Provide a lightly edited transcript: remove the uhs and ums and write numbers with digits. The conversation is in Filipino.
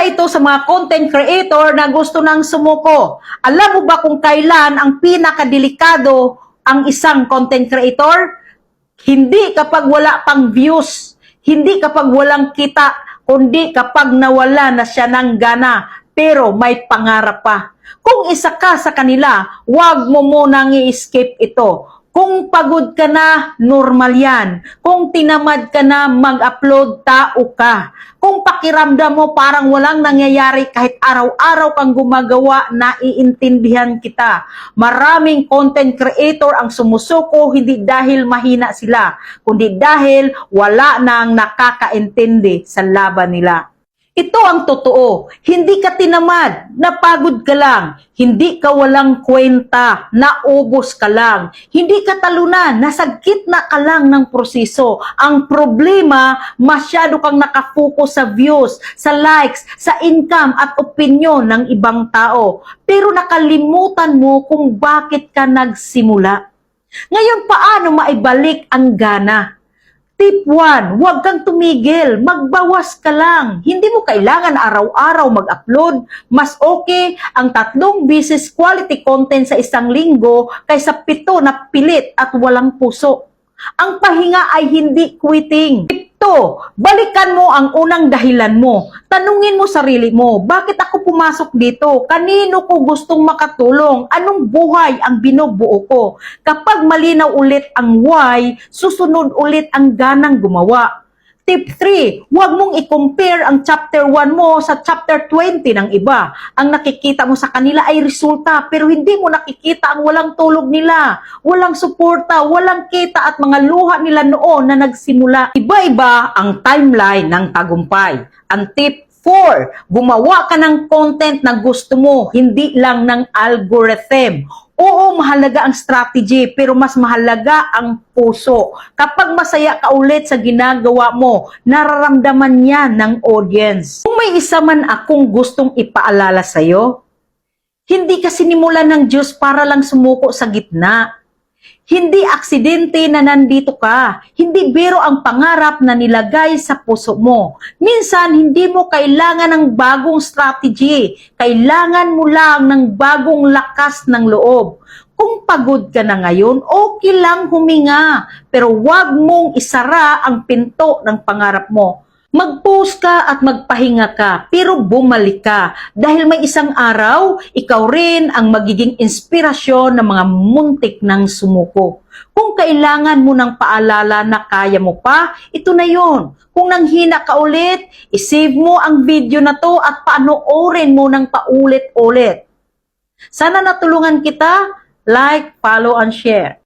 ito sa mga content creator na gusto nang sumuko. Alam mo ba kung kailan ang pinakadelikado ang isang content creator? Hindi kapag wala pang views, hindi kapag walang kita, kundi kapag nawala na siya ng gana, pero may pangarap pa. Kung isa ka sa kanila, huwag mo munang i-skip ito. Kung pagod ka na, normal yan. Kung tinamad ka na mag-upload, tao ka. Kung pakiramdam mo parang walang nangyayari kahit araw-araw kang gumagawa, naiintindihan kita. Maraming content creator ang sumusuko hindi dahil mahina sila, kundi dahil wala nang nakakaintindi sa laban nila. Ito ang totoo, hindi ka tinamad, napagod ka lang, hindi ka walang kwenta, naubos ka lang, hindi ka talunan, nasa gitna ka lang ng proseso. Ang problema, masyado kang nakafocus sa views, sa likes, sa income at opinion ng ibang tao. Pero nakalimutan mo kung bakit ka nagsimula. Ngayon, paano maibalik ang gana? Tip 1, huwag kang tumigil, magbawas ka lang. Hindi mo kailangan araw-araw mag-upload. Mas okay ang 3 beses quality content sa isang linggo kaysa 7 na pilit at walang puso. Ang pahinga ay hindi quitting. Tip 2, balikan mo ang unang dahilan mo. Tanungin mo sarili mo, bakit ako pumasok dito? Kanino ko gustong makatulong? Anong buhay ang binubuo ko? Kapag malinaw ulit ang why, susunod ulit ang ganang gumawa. Tip 3, huwag mong i-compare ang chapter 1 mo sa chapter 20 ng iba. Ang nakikita mo sa kanila ay resulta, pero hindi mo nakikita ang walang tulog nila, walang suporta, walang kita at mga luha nila noon na nagsimula. Iba-iba ang timeline ng tagumpay. Ang tip 4, gumawa ka ng content na gusto mo, hindi lang ng algorithm. Oo, mahalaga ang strategy, pero mas mahalaga ang puso. Kapag masaya ka ulit sa ginagawa mo, nararamdaman yan ng audience. Kung may isa man akong gustong ipaalala sa'yo, hindi ka sinimulan ng Diyos para lang sumuko sa gitna. Hindi aksidente na nandito ka. Hindi biro ang pangarap na nilagay sa puso mo. Minsan, hindi mo kailangan ng bagong strategy. Kailangan mo lang ng bagong lakas ng loob. Kung pagod ka na ngayon, okay lang huminga. Pero huwag mong isara ang pinto ng pangarap mo. Mag-pause ka at magpahinga ka, pero bumalik ka. Dahil may isang araw, ikaw rin ang magiging inspirasyon ng mga muntik ng sumuko. Kung kailangan mo ng paalala na kaya mo pa, ito na yon. Kung nanghina ka ulit, isave mo ang video na to at panoorin mo ng paulit-ulit. Sana natulungan kita. Like, follow, and share.